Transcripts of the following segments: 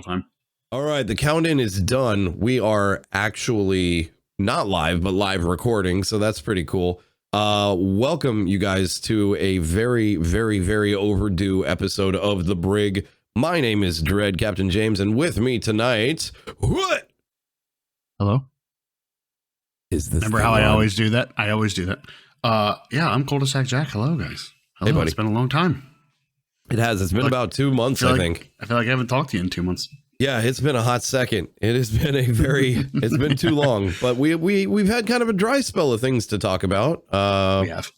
whole time. All right, the count-in is done. We are actually not live, but live recording, so that's pretty cool. Welcome, you guys, to a very, very, very overdue episode of The Brig. My name is Dread, Captain James, and with me tonight, what? Hello? Is this Remember how I always do that? I always do that. Yeah, I'm Cul-de-sac Jack. Hello, guys. Hello, Hey, buddy. It's been a long time. It has. It's been about 2 months, I think. I feel like I haven't talked to you in 2 months. Yeah, it's been a hot second. It has been it's been too long, but we've had kind of a dry spell of things to talk about. We have.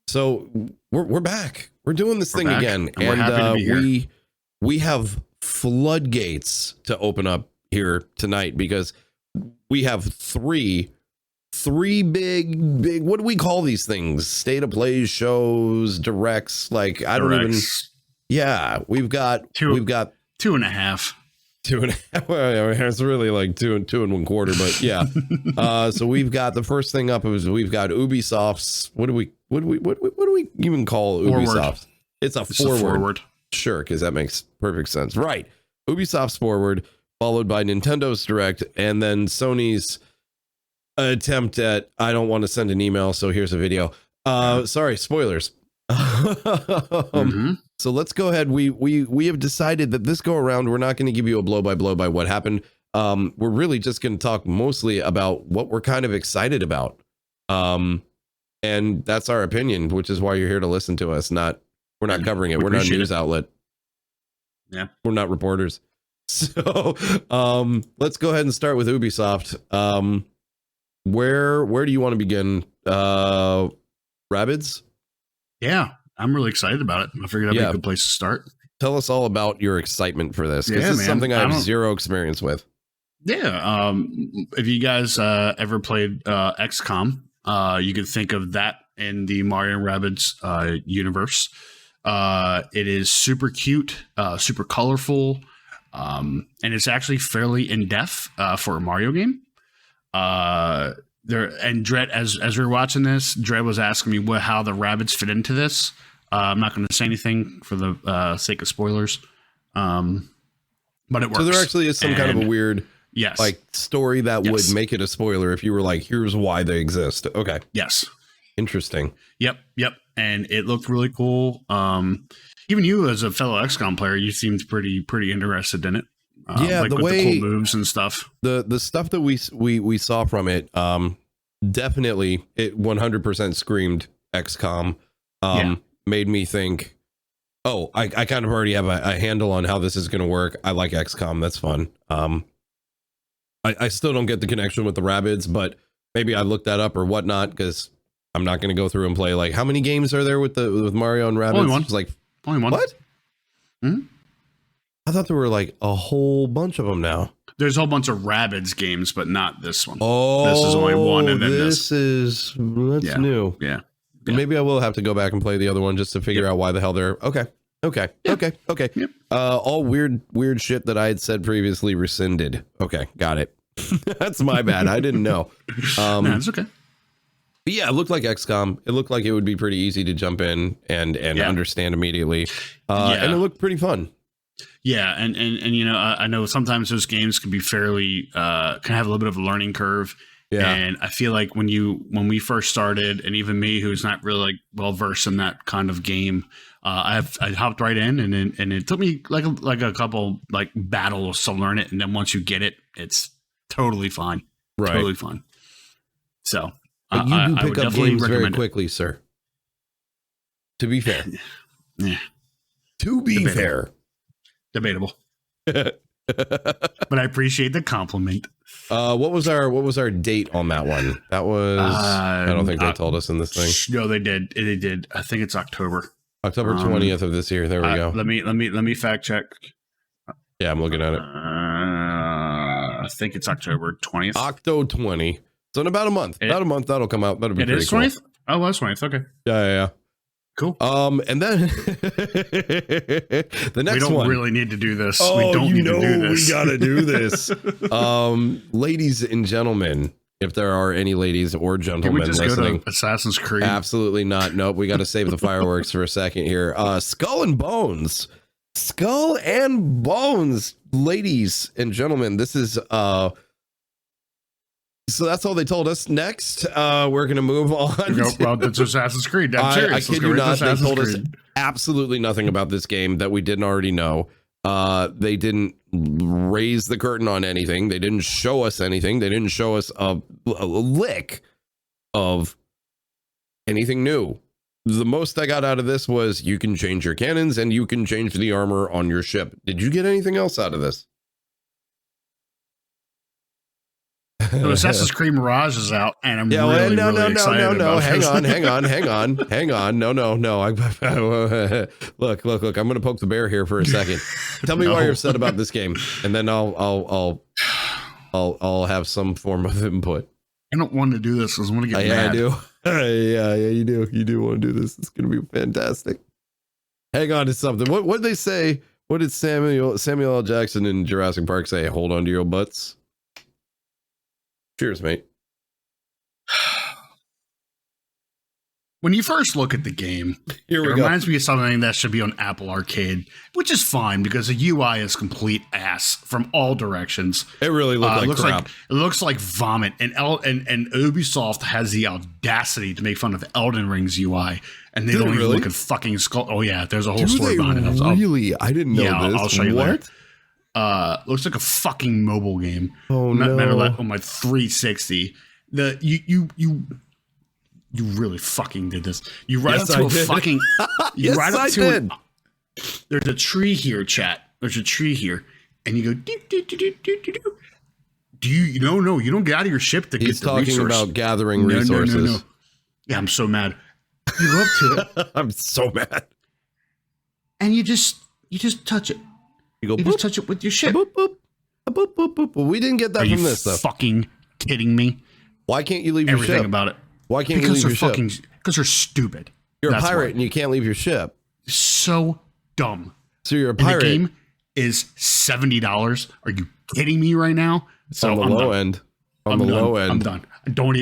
So we're back. We're doing this thing back, and we're happy to be here. we have floodgates to open up here tonight because we have three big, what do we call these things? State of plays, shows, directs. Like I don't even. Yeah, we've got 2.5. 2.5. Well, it's really like two and 1/4, but yeah. So we've got the first thing up is we've got Ubisoft's. What do we even call Ubisoft? It's a forward. Sure, because that makes perfect sense, right? Ubisoft's Forward, followed by Nintendo's Direct, and then Sony's attempt at I don't want to send an email, so here's a video. Sorry, spoilers. So let's go ahead. We have decided that this go around, we're not going to give you a blow by what happened. We're really just going to talk mostly about what we're kind of excited about. And that's our opinion, which is why you're here to listen to us. We're not covering it. We're not a news outlet. Yeah. We're not reporters. So, let's go ahead and start with Ubisoft. Where do you want to begin? Rabbids? Yeah, I'm really excited about it. I figured that'd be a good place to start. Tell us all about your excitement for this, because this is something I have zero experience with. Yeah, if you guys ever played XCOM, you could think of that in the Mario & Rabbids universe. It is super cute, super colorful, and it's actually fairly in-depth for a Mario game. And Dredd, as we were watching this, Dredd was asking me how the rabbits fit into this. I'm not going to say anything for the sake of spoilers, but it works. So there actually is some kind of a weird, like story that would make it a spoiler if you were like, "Here's why they exist." Okay. Yes. Interesting. Yep. And it looked really cool. Even you, as a fellow XCOM player, you seemed pretty interested in it. Yeah, like the with way the cool moves and stuff. The stuff that we saw from it, definitely it 100% screamed XCOM. Made me think, oh, I kind of already have a handle on how this is going to work. I like XCOM. That's fun. I still don't get the connection with the Rabbids, but maybe I looked that up or whatnot, because I'm not going to go through and play. Like, how many games are there with Mario and Rabbids? Only one. It's like only one. What? Hmm? I thought there were like a whole bunch of them now. There's a whole bunch of Rabbids games, but not this one. Oh, this is only one, and then that's new. Yeah. Maybe I will have to go back and play the other one just to figure out why the hell they're okay. Yep. All weird shit that I had said previously rescinded. Okay, got it. That's my bad. I didn't know. No, it's okay. But yeah, it looked like XCOM. It looked like it would be pretty easy to jump in and understand immediately. And it looked pretty fun. Yeah, and you know, I know sometimes those games can be fairly can have a little bit of a learning curve. Yeah. And I feel like when we first started, and even me, who's not really like well versed in that kind of game, I hopped right in, and it took me like a couple like battles to learn it, and then once you get it, it's totally fine. Right. Totally fine. So but you do pick up games very quickly, sir. To be fair. Yeah. To be fair. Debatable. But I appreciate the compliment. What was our date on that one? That was I don't think they told us in this thing. No, they did. They did. I think it's October 20th of this year. There we go. Let me fact check. Yeah, I'm looking at it. I think it's October 20th. Octo 20. So in about a month. That'll come out. That'll be pretty cool. 20th? Oh, that's 20th. Okay. Yeah. Cool. And then the next one. We don't really need to do this. Oh, we don't need to do this. We gotta do this. Ladies and gentlemen, if there are any ladies or gentlemen listening, go to Assassin's Creed? Absolutely not. Nope. We got to save the fireworks for a second here. Skull and Bones. ladies and gentlemen, this is so that's all they told us. Next, we're gonna move on. Well, that's Assassin's Creed. I'm serious. I kid you not. They told us absolutely nothing about this game that we didn't already know. They didn't raise the curtain on anything. They didn't show us anything. They didn't show us a lick of anything new. The most I got out of this was you can change your cannons and you can change the armor on your ship. Did you get anything else out of this? So Assassin's Creed Mirage is out, and I'm really excited. No. Hang on. No. Look. I'm going to poke the bear here for a second. Tell me why you're upset about this game, and then I'll have some form of input. I don't want to do this because I want to get mad. I do. Yeah, you do. You do want to do this. It's going to be fantastic. Hang on to something. What did they say? What did Samuel L. Jackson in Jurassic Park say? Hold on to your butts. Cheers, mate. When you first look at the game, it reminds me of something that should be on Apple Arcade, which is fine because the UI is complete ass from all directions. It really looks like crap. It looks like vomit. And Ubisoft has the audacity to make fun of Elden Ring's UI, and they don't even look at fucking Skull. Oh yeah, there's a whole story behind it. Really? I didn't know this. I'll show you later. Looks like a fucking mobile game. Oh no! Matter of that, on my 360. You really fucking did this. You ride up to a fucking. You ride up to. There's a tree here, chat. There's a tree here, and you go. Do you? No. You don't get out of your ship to He's get the resource. He's talking about gathering resources. No. Yeah, I'm so mad. You go up to it. I'm so mad. And you just touch it. You just touch it with your ship. Boop, boop. Boop, boop, boop. Well, we didn't get that from this, though. Fucking kidding me? Why can't you leave your ship? Everything about it. Why can't you leave your ship? Because they're stupid. You're a pirate and you can't leave your ship. So dumb. So you're a pirate. And the game is $70. Are you kidding me right now? So on the low end. On the low end. I'm done. Don't.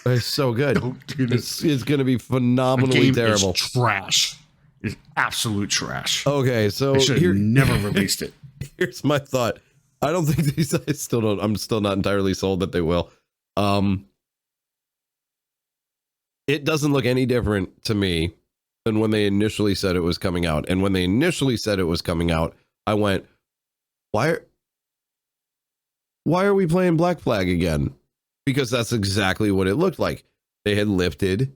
It's so good. Don't do this. It's going to be phenomenally terrible. It's trash. It's absolute trash. Okay, so they should have never released it. Here's my thought. I don't think these. I'm still not entirely sold that they will. It doesn't look any different to me than when they initially said it was coming out. And when they initially said it was coming out, I went, why are we playing Black Flag again? Because that's exactly what it looked like. They had lifted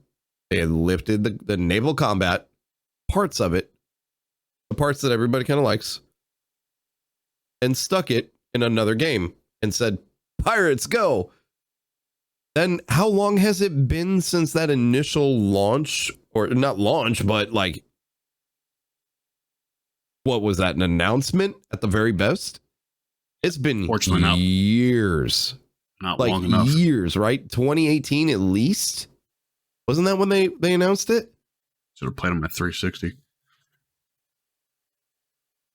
the naval combat parts of it, the parts that everybody kind of likes, and stuck it in another game and said, Pirates, go. Then how long has it been since that initial launch? Or not launch, but like, what was that, an announcement at the very best? It's been years. Not long enough. Years, right? 2018 at least? Wasn't that when they announced it? Should have played them at 360.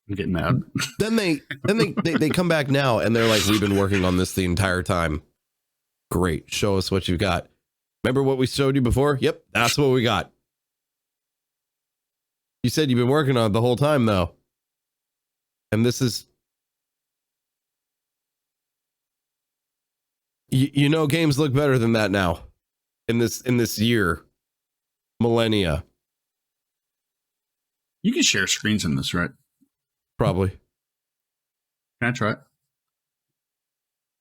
I'm getting mad. Then they come back now and they're like, we've been working on this the entire time. Great. Show us what you've got. Remember what we showed you before? Yep, that's what we got. You said you've been working on it the whole time, though. And this is... You know, games look better than that now. In this year. Millennia. You can share screens in this, right? Probably. Can I try it?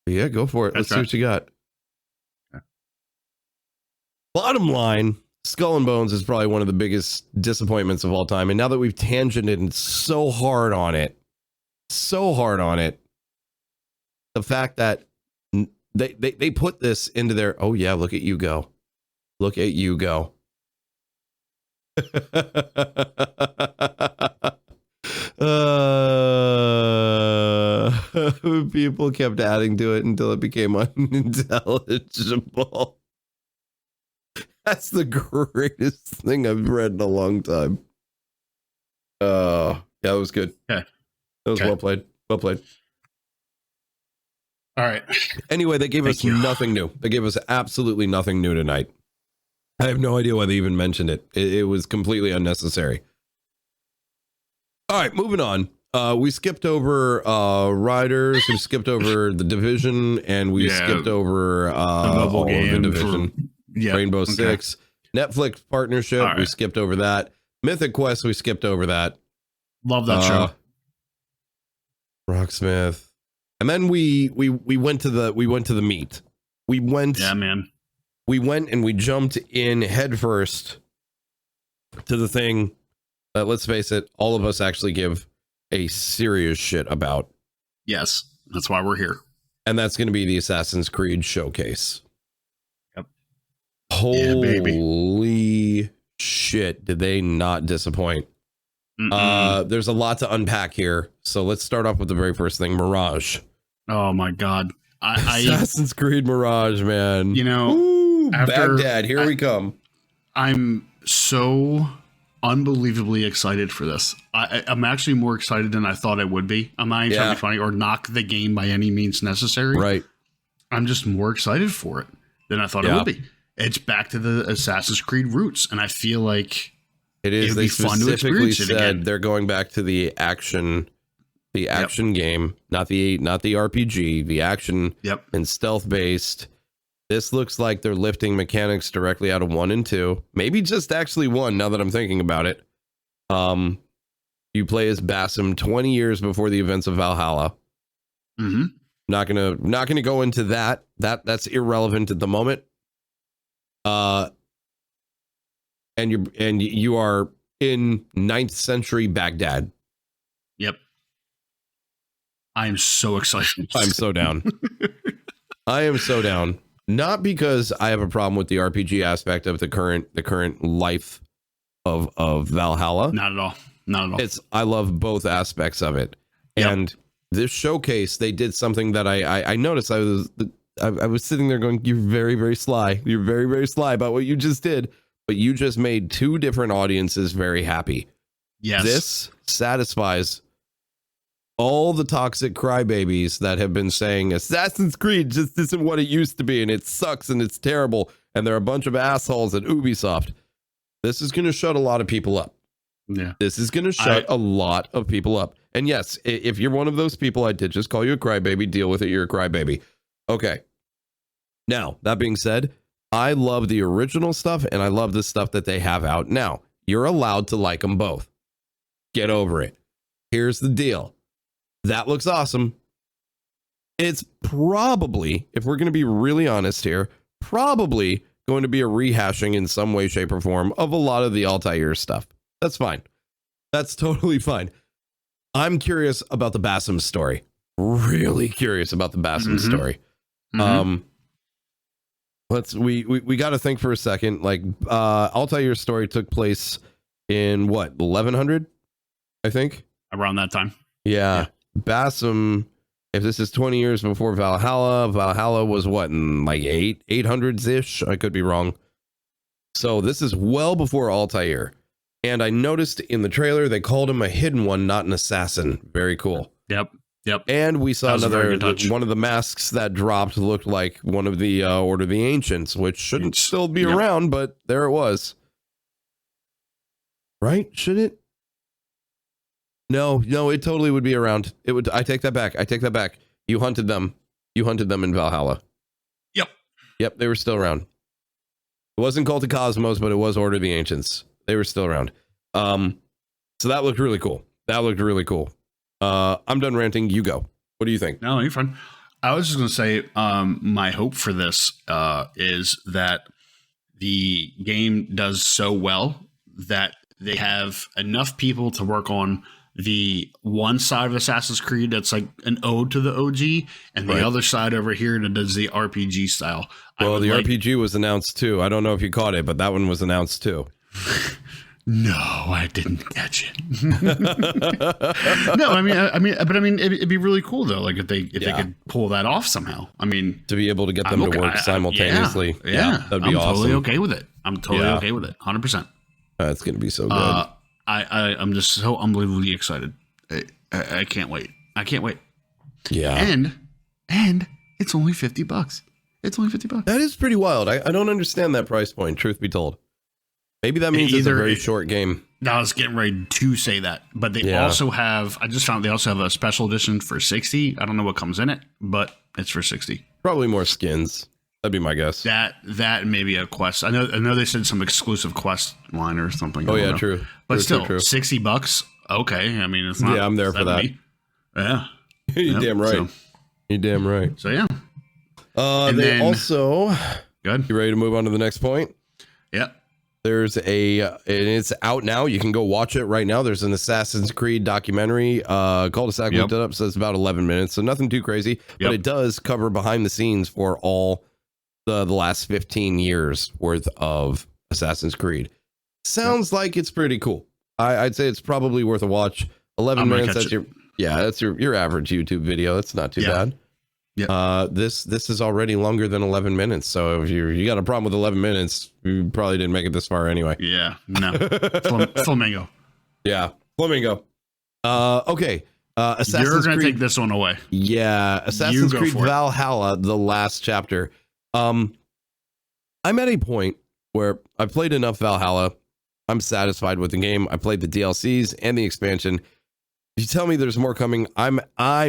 Yeah, go for it. Let's see what you got. Okay. Bottom line, Skull and Bones is probably one of the biggest disappointments of all time. And now that we've tangented so hard on it, the fact that they put this into their, oh yeah, look at you go. Look at you go. People kept adding to it until it became unintelligible. That's the greatest thing I've read in a long time. Yeah, that was good. Okay. That was well played. Well played. All right. Anyway, they gave us nothing new. They gave us absolutely nothing new tonight. I have no idea why they even mentioned it. It was completely unnecessary. All right, moving on. We skipped over Riders, we skipped over The Division, and we skipped over mobile game The Division. Rainbow Six. Netflix partnership, we skipped over that. Mythic Quest, we skipped over that. Love that show. Rocksmith. And then we went to the meat. We went and we jumped in headfirst to the thing that, let's face it, all of us actually give a serious shit about. Yes, that's why we're here. And that's going to be the Assassin's Creed showcase. Yep. Holy shit, did they not disappoint? There's a lot to unpack here, so let's start off with the very first thing. Mirage. Oh my god. Assassin's Creed Mirage, man. You know, ooh, Baghdad, here we come. I'm so unbelievably excited for this. I'm actually more excited than I thought I would be. I'm not even trying to be funny or knock the game by any means necessary. Right. I'm just more excited for it than I thought it would be. It's back to the Assassin's Creed roots, and I feel like it is. They specifically said they're going back to the action game, not the RPG, the action and stealth based. This looks like they're lifting mechanics directly out of 1 and 2. Maybe just actually 1, now that I'm thinking about it. You play as Basim 20 years before the events of Valhalla. Mm-hmm. Not gonna go into that. That's irrelevant at the moment. And you are in 9th century Baghdad. Yep. I am so excited. I'm so down. I am so down. Not because I have a problem with the RPG aspect of the current life of Valhalla. Not at all. Not at all. I love both aspects of it. And this showcase, they did something that I noticed. I was sitting there going, "You're very, very sly. You're very, very sly about what you just did." But you just made 2 different audiences very happy. Yes. This satisfies all the toxic crybabies that have been saying Assassin's Creed just isn't what it used to be, and it sucks and it's terrible, and they're a bunch of assholes at Ubisoft. This is going to shut a lot of people up. Yeah. This is going to shut a lot of people up. And yes, if you're one of those people, I did just call you a crybaby. Deal with it. You're a crybaby. Okay. Now, that being said, I love the original stuff, and I love the stuff that they have out now. You're allowed to like them both. Get over it. Here's the deal. That looks awesome. It's probably, if we're going to be really honest here, probably going to be a rehashing in some way, shape, or form of a lot of the Altair stuff. That's fine. That's totally fine. I'm curious about the Basim story. Really curious about the Basim story. Mm-hmm. We got to think for a second. Like, Altair's story took place in what, 1100? I think around that time. Yeah. Basim, if this is 20 years before Valhalla was what, in like 800s ish? I could be wrong. So this is well before Altair. And I noticed in the trailer they called him a hidden one, not an assassin. Very cool. Yep. And we saw one of the masks that dropped looked like one of the Order of the Ancients, which shouldn't still be around, but there it was. Right? Should it? No, it totally would be around. It would. I take that back. You hunted them in Valhalla. Yep, they were still around. It wasn't Cult of Cosmos, but it was Order of the Ancients. They were still around. So that looked really cool. I'm done ranting. You go. What do you think? No, you're fine. I was just going to say, my hope for this is that the game does so well that they have enough people to work on the one side of Assassin's Creed that's like an ode to the OG, and the other side over here that does the RPG style. Well, the RPG was announced too. I don't know if you caught it, but that one was announced too. No, I didn't catch it. No, I mean, it'd be really cool though. Like if they could pull that off somehow. I mean, to be able to get them to work simultaneously. Yeah, that'd be awesome. I'm totally okay with it. 100%. That's gonna be so good. I'm just so unbelievably excited. I can't wait. Yeah. And it's only $50. It's only $50. That is pretty wild. I don't understand that price point, truth be told. Maybe that means it's a very short game. I was getting ready to say that, but they also have. I just found they also have a special edition for 60. I don't know what comes in it, but it's for 60. Probably more skins. That'd be my guess. That maybe a quest. I know they said some exclusive quest line or something. Oh yeah, true. But true, still, true. $60. Okay, I mean it's not. Yeah, I'm there for that. Yeah, you're damn right. You're damn right. So yeah. And they then, also good. You ready to move on to the next point? Yep. There's and it's out now. You can go watch it right now. There's an Assassin's Creed documentary. Cul-de-sac looked it up, says about 11 minutes, so nothing too crazy. But it does cover behind the scenes for all the last 15 years worth of Assassin's Creed. Sounds like it's pretty cool. I'd say it's probably worth a watch. 11 minutes. That's your average YouTube video. That's not too bad. Yeah. This is already longer than 11 minutes. So if you got a problem with 11 minutes, you probably didn't make it this far anyway. Yeah. No. Flamingo. Yeah. Flamingo. Okay. Assassin's You're going to Creed, take this one away. Yeah. Assassin's Creed Valhalla, the last chapter. I'm at a point where I played enough Valhalla. I'm satisfied with the game. I played the DLCs and the expansion. If you tell me there's more coming, I'm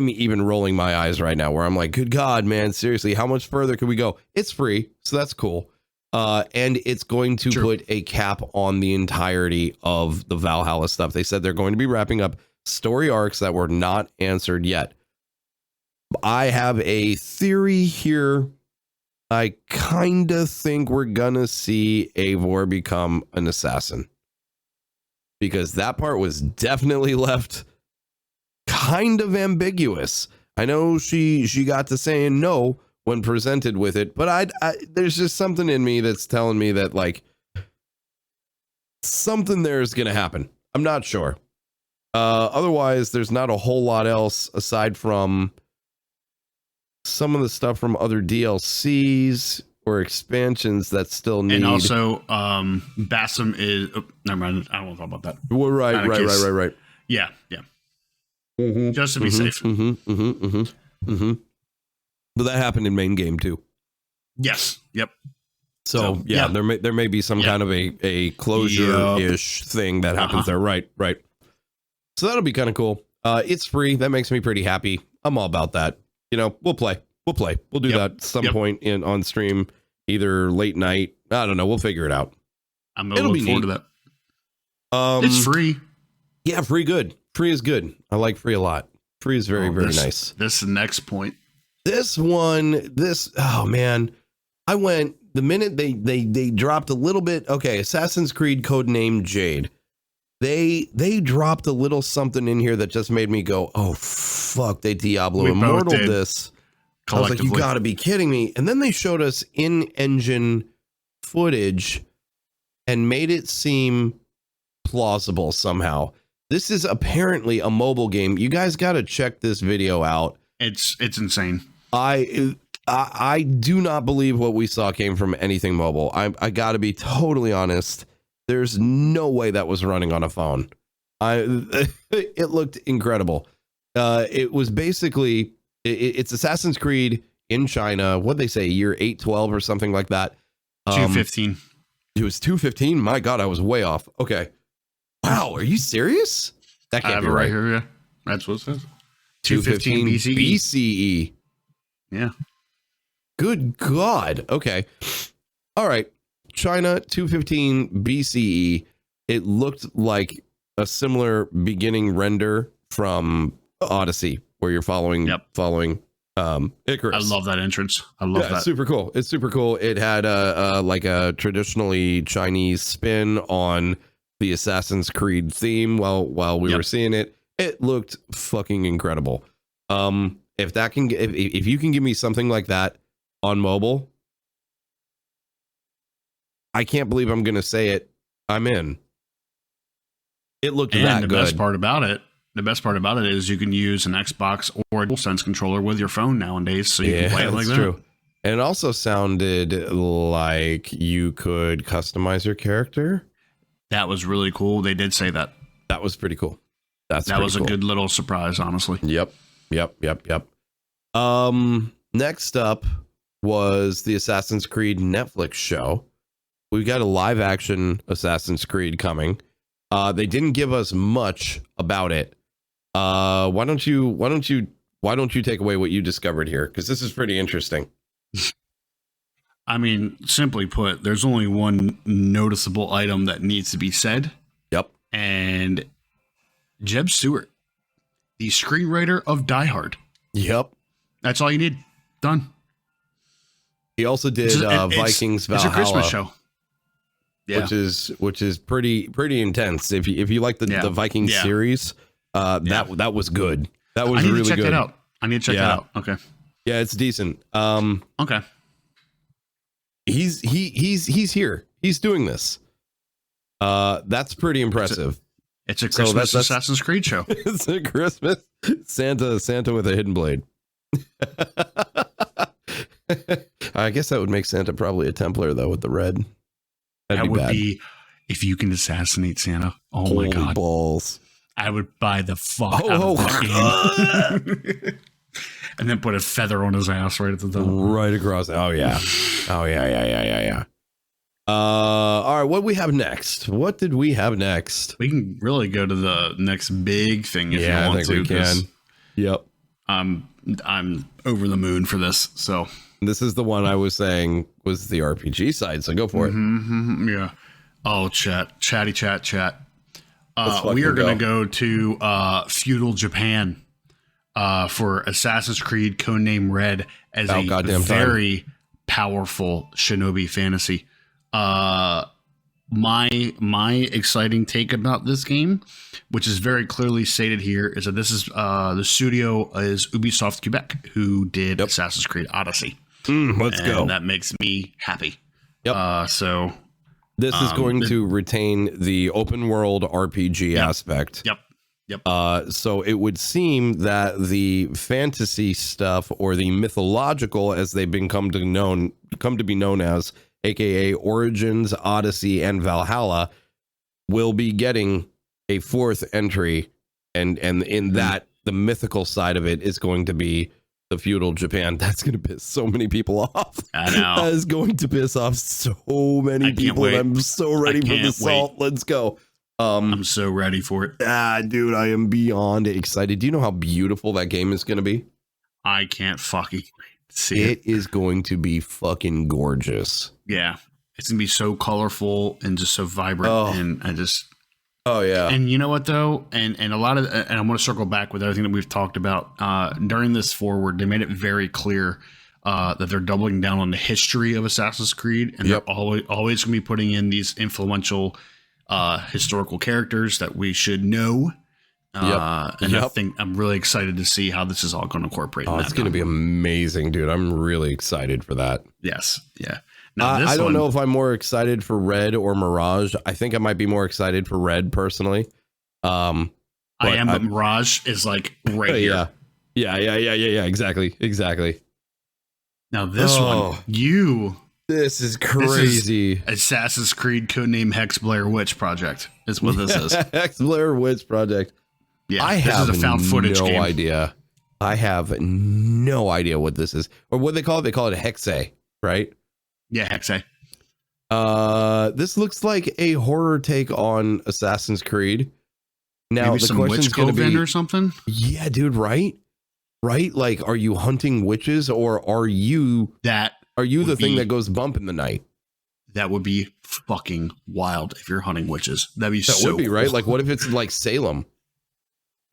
even rolling my eyes right now where I'm like, good God, man, seriously, how much further can we go? It's free, so that's cool. And it's going to put a cap on the entirety of the Valhalla stuff. They said they're going to be wrapping up story arcs that were not answered yet. I have a theory here. I kind of think we're going to see Eivor become an assassin. Because that part was definitely left kind of ambiguous. I know she got to saying no when presented with it, but I there's just something in me that's telling me that like something there is going to happen. I'm not sure. Otherwise, there's not a whole lot else aside from some of the stuff from other DLCs or expansions that still need. And also, Bassam is. Oh, never mind. I don't want to talk about that. Well, right. Yeah. Mm-hmm. Just to be safe. But that happened in main game too. Yes. Yep. So yeah, there may be some kind of a closure-ish thing that happens there. Right. So that'll be kind of cool. It's free. That makes me pretty happy. I'm all about that. You know, we'll play. We'll do that at some point on stream, either late night. I don't know. We'll figure it out. I'm looking forward to that. It's free. Yeah, free good. Free is good. I like free a lot. Free is very nice. This next point. Oh man. I went the minute they dropped a little bit. Okay, Assassin's Creed codename Jade. They dropped a little something in here that just made me go, oh fuck, they Diablo Immortal this. I was like, you gotta be kidding me. And then they showed us in-engine footage and made it seem plausible somehow. This is apparently a mobile game. You guys got to check this video out. It's insane. I do not believe what we saw came from anything mobile. I got to be totally honest. There's no way that was running on a phone. It looked incredible. It was basically it's Assassin's Creed in China. What'd they say? Year 812 or something like that. 215. It was 215. My God, I was way off. Okay. Wow, are you serious? That can't be right. Here, yeah. That's what it says. 215 BCE. Yeah. Good God. Okay. All right. China 215 BCE. It looked like a similar beginning render from Odyssey, where you're following Icarus. I love that entrance. I love that. It's super cool. It's super cool. It had like a traditionally Chinese spin on the Assassin's Creed theme while we were seeing it. It looked fucking incredible. If you can give me something like that on mobile, I can't believe I'm going to say it. I'm in. It looked that good. The best part about it is you can use an Xbox or a DualSense controller with your phone nowadays, so you can play it like that. True. And it also sounded like you could customize your character. That was really cool. They did say that. That was pretty cool. That was a good little surprise, honestly. Yep. Next up was the Assassin's Creed Netflix show. We've got a live action Assassin's Creed coming. They didn't give us much about it. Why don't you take away what you discovered here? Because this is pretty interesting. I mean, simply put, there's only one noticeable item that needs to be said. Yep. And Jeb Stewart, the screenwriter of Die Hard. Yep. That's all you need. Done. He also did Vikings Valhalla. It's a Christmas show. Yeah. Which is pretty intense. If you like the Vikings series, that was good. That was really good. I need to check that out. I need to check that out. Okay. Yeah, it's decent. Okay. He's here. He's doing this. That's pretty impressive. It's a Christmas Assassin's Creed show. It's a Christmas Santa with a hidden blade. I guess that would make Santa probably a Templar though with the red. That would be if you can assassinate Santa. Oh Holy my god, balls! I would buy the fuck out of that game. And then put a feather on his ass right at the top. Right across. Oh yeah. All right, what do we have next? What did we have next? We can really go to the next big thing if you want to. I think we can. Yep. I'm over the moon for this. So this is the one I was saying was the RPG side. So go for it. Yeah. Oh, chat. We are going to go to feudal Japan for Assassin's Creed Codename Red as a very powerful shinobi fantasy. My exciting take about this game, which is very clearly stated here, is that this is the studio is Ubisoft Quebec, who did Assassin's Creed Odyssey. Let's go. That makes me happy. Yep. So this is going to retain the open world RPG aspect. Yep. So it would seem that the fantasy stuff, or the mythological, as they've come to be known as, aka Origins, Odyssey, and Valhalla, will be getting a fourth entry, and in that the mythical side of it is going to be the feudal Japan. That's going to piss so many people off. I know. That is going to piss off so many people. I'm so ready for the salt. Let's go. I'm so ready for it. Dude, I am beyond excited. Do you know how beautiful that game is going to be? I can't fucking see it. It is going to be fucking gorgeous. Yeah. It's going to be so colorful and just so vibrant. And I just... Oh, yeah. And you know what, though? And a lot of... And I want to circle back with everything that we've talked about. During this forward, they made it very clear that they're doubling down on the history of Assassin's Creed. And they're always going to be putting in these influential historical characters that we should know. I think I'm really excited to see how this is all going to incorporate. It's going to be amazing, dude. I'm really excited for that. Yes. Yeah. Now, I don't know if I'm more excited for Red or Mirage. I think I might be more excited for Red personally. But Mirage is like right here. Yeah. Exactly. Now this one, this is crazy. This is Assassin's Creed Codename Hex Blair Witch Project is what this is. Hex Blair Witch Project. Yeah, I have a found footage game. Idea. I have no idea what this is, or what they call it. They call it Hexe, right? Yeah, Hexe. This looks like a horror take on Assassin's Creed. Now maybe the question's going to be or something. Yeah, dude. Right. Like, are you hunting witches, or are you the thing that goes bump in the night? That would be fucking wild if you're hunting witches. That'd be so cool. Right. Like, what if it's like Salem?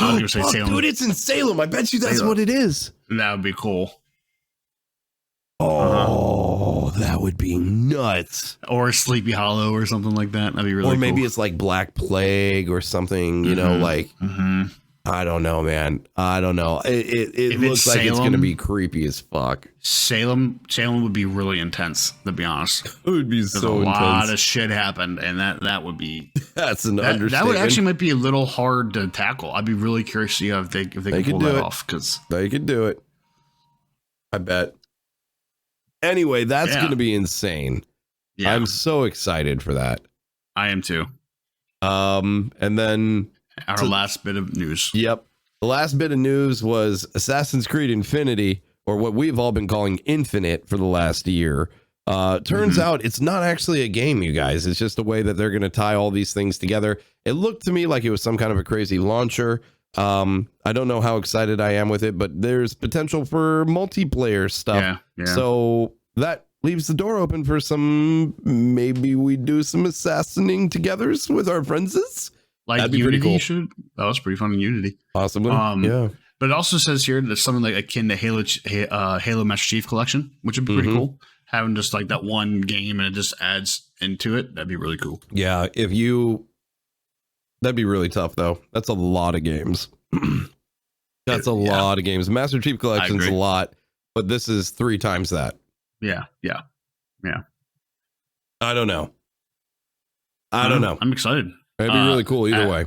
I was going to say Salem. Dude, it's in Salem. I bet you that's what it is. That would be cool. That would be nuts. Or Sleepy Hollow or something like that. That'd be really cool. Or maybe it's like Black Plague or something, you know, like, I don't know, man. I don't know. It looks like Salem, it's going to be creepy as fuck. Salem would be really intense, to be honest. It would be so intense. A lot of shit happened, and that would be... That's an understatement. That would actually might be a little hard to tackle. I'd be really curious to see if they can pull that off. Because they could do it. I bet. Anyway, that's going to be insane. Yeah. I'm so excited for that. I am too. And then... Our last bit of news. Yep. The last bit of news was Assassin's Creed Infinity, or what we've all been calling Infinite for the last year, Turns out it's not actually a game, you guys. It's just a way that they're going to tie all these things together. It looked to me like it was some kind of a crazy launcher. I don't know how excited I am with it, but there's potential for multiplayer stuff. Yeah. So that leaves the door open for maybe we do some assassinating togethers with our friends. Like that'd be Unity pretty cool. That was pretty fun in Unity. Possibly. Yeah. But it also says here that something like akin to Halo Master Chief Collection, which would be pretty cool. Having just like that one game and it just adds into it. That'd be really cool. Yeah. That'd be really tough though. That's a lot of games. That's a lot of games. Master Chief Collection's a lot, but this is 3 times that. Yeah. I don't know. I'm excited. It'd be really cool either way.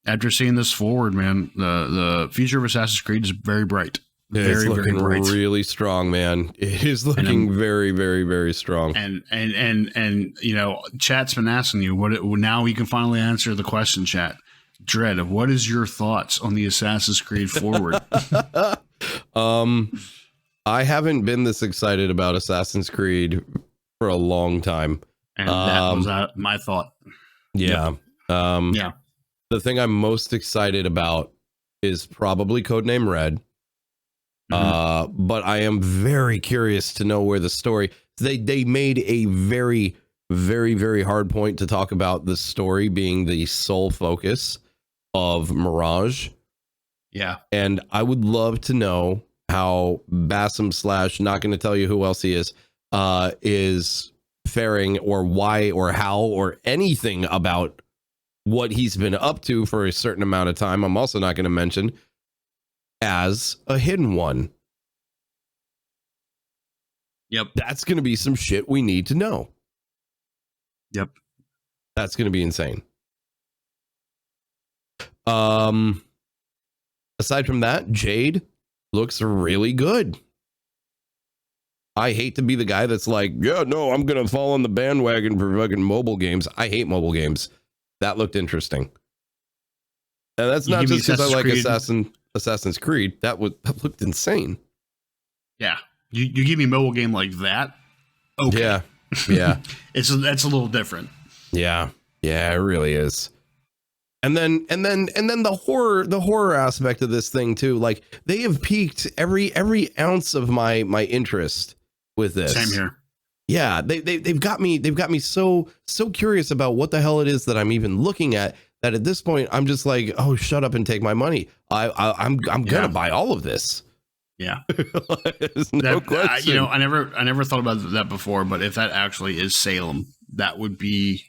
After seeing this Forward, man, the future of Assassin's Creed is very bright. It's looking really strong, man. It is looking very, very, very strong. And you know, chat's been asking you now we can finally answer the question, chat. Dread, what is your thoughts on the Assassin's Creed Forward? I haven't been this excited about Assassin's Creed for a long time. And that was my thought. Yeah. Yep. The thing I'm most excited about is probably Codename Red. But I am very curious to know where the story. They made a very, very, very hard point to talk about the story being the sole focus of Mirage. Yeah. And I would love to know how Basim / not going to tell you who else he is faring, or why, or how, or anything about what he's been up to for a certain amount of time. I'm also not going to mention as a hidden one. Yep. That's going to be some shit we need to know. Yep. That's going to be insane. Aside from that, Jade looks really good. I hate to be the guy that's like, yeah, no, I'm going to fall on the bandwagon for fucking mobile games. I hate mobile games. That looked interesting. And that's not just because I like Assassin's Creed. That looked insane. Yeah. You give me a mobile game like that. Okay. Yeah. That's a little different. Yeah, it really is. And then the horror aspect of this thing too. Like, they have piqued every ounce of my interest with this. Same here. Yeah, they've got me so curious about what the hell it is that I'm even looking at, that at this point I'm just like, oh, shut up and take my money. I'm gonna buy all of this. Yeah. No question. I never thought about that before, but if that actually is Salem, that would be.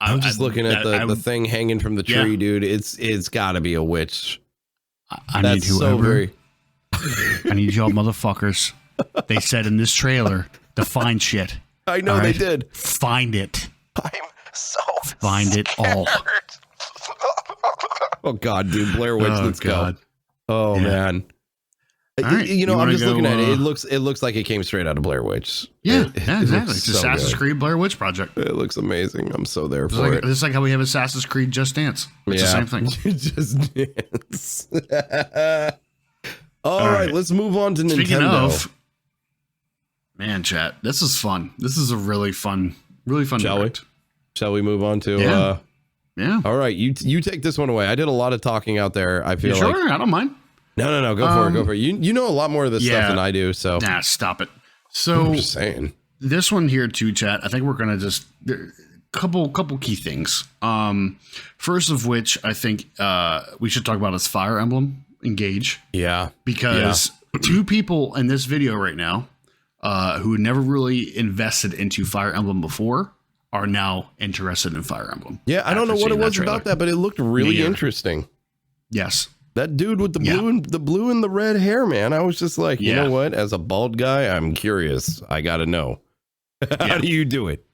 I'm just looking at the thing hanging from the tree, dude. It's got to be a witch. I need whoever. I need y'all motherfuckers. They said in this trailer to find shit. I know they did. Find it. I'm so find scared. It all. Oh God, dude, Blair Witch. Let's go. Oh man. Right. I'm just looking at it. It looks like it came straight out of Blair Witch. Yeah, exactly. It's Assassin's Creed Blair Witch project. It looks amazing. I'm so there for it. It's like how we have Assassin's Creed Just Dance. It's the same thing. Just Dance. All right, let's move on to Nintendo. Speaking of, man, chat, this is fun. This is a really fun Shall we move on to? Yeah. All right, you take this one away. I did a lot of talking out there. I feel like. Sure, I don't mind. No, go for it. You know a lot more of this stuff than I do, so. Nah, stop it. So I'm just saying. This one here too, chat. I think we're gonna just couple key things. First of which I think we should talk about is Fire Emblem Engage. Yeah. Because 2 people in this video right now who never really invested into Fire Emblem before are now interested in Fire Emblem. Yeah, I don't know what it was about that, but it looked really interesting. Yes. That dude with the blue and the red hair, man. I was just like, you know what? As a bald guy, I'm curious. I got to know. How do you do it?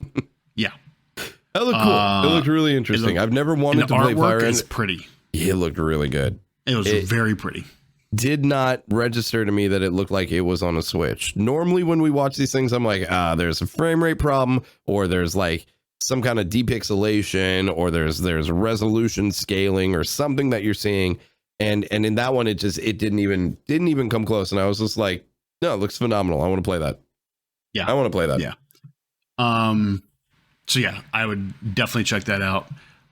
Yeah. That looked cool. It looked really interesting. I've never wanted to play Fire Emblem. It's pretty. Yeah, it looked really good. It was very pretty. Did not register to me that it looked like it was on a Switch. Normally when we watch these things, I'm like, there's a frame rate problem, or there's like some kind of depixelation, or there's resolution scaling or something that you're seeing. And in that one, it didn't even come close. And I was just like, no, it looks phenomenal. I want to play that. Yeah. I want to play that. Yeah. So yeah, I would definitely check that out.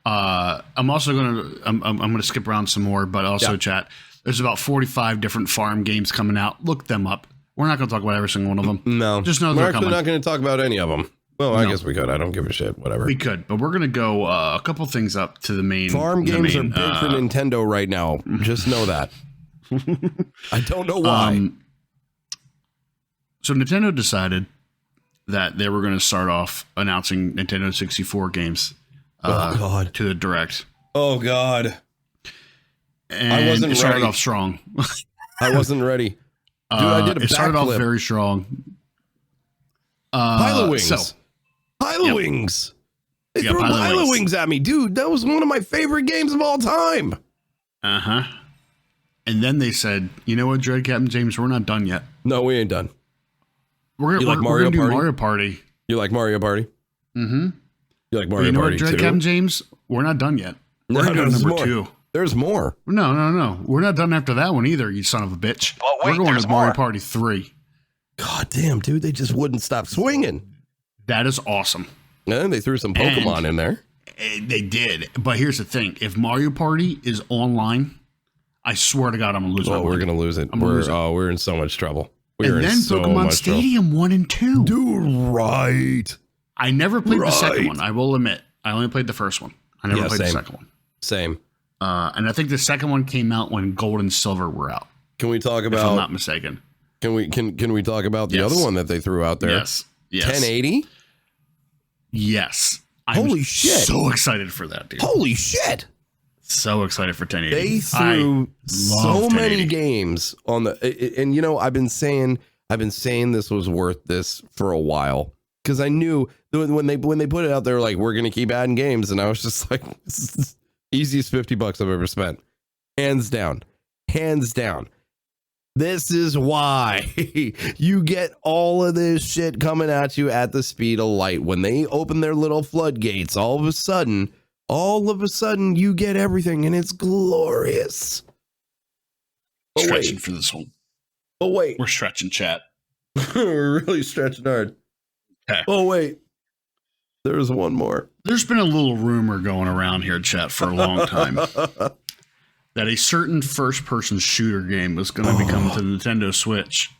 I'm also I'm gonna skip around some more, but also chat. There's about 45 different farm games coming out. Look them up. We're not gonna talk about every single one of them. No, just know we're they're actually coming. not going to talk about any of them. Well, I guess we could. I don't give a shit. Whatever. We could, but we're gonna go a couple things up to the main. Farm games are big for Nintendo right now. Just know that. I don't know why. So Nintendo decided that they were going to start off announcing Nintendo 64 games to the Direct. Oh, God. And I wasn't ready. Started off strong. I wasn't ready. Dude, I did a backflip. It started off very strong. Pilot Wings. Pilot Wings. They threw Pilot Wings at me. Dude, that was one of my favorite games of all time. Uh-huh. And then they said, you know what, Dread Captain James, we're not done yet. No, we ain't done. We're going to do Mario Party. You like Mario Party? Mm-hmm. You like Mario Party too? Dread Captain James, we're not done yet. We're going to go number 2. There's more. No. We're not done after that one either, you son of a bitch. Well, wait, we're going to Mario Party 3. God damn, dude, they just wouldn't stop swinging. That is awesome. And they threw some Pokemon in there. They did. But here's the thing. If Mario Party is online, I swear to God, I'm going to lose it. We're going to lose it. We're in so much trouble. And then Pokemon Stadium 1 and 2. Dude, right. I never played the second one. I will admit. I only played the first one. I never played the second one. Same. And I think the second one came out when Gold and Silver were out. Can we talk about? If I'm not mistaken. Can we talk about the other one that they threw out there? Yes. 1080. Yes. Holy shit! So excited for that, dude. Holy shit! So excited for 1080. They threw so many games on the, and you know, I've been saying this was worth this for a while because I knew when they put it out there, like, we're gonna keep adding games, and I was just like, this is the easiest $50 I've ever spent, hands down. This is why you get all of this shit coming at you at the speed of light. When they open their little floodgates, all of a sudden you get everything, and it's glorious. Stretching for this one. Oh, wait. We're stretching, chat. We're really stretching hard. Okay. Oh, wait. There's one more. There's been a little rumor going around here, chat, for a long time. That a certain first-person shooter game was going to be coming to the Nintendo Switch.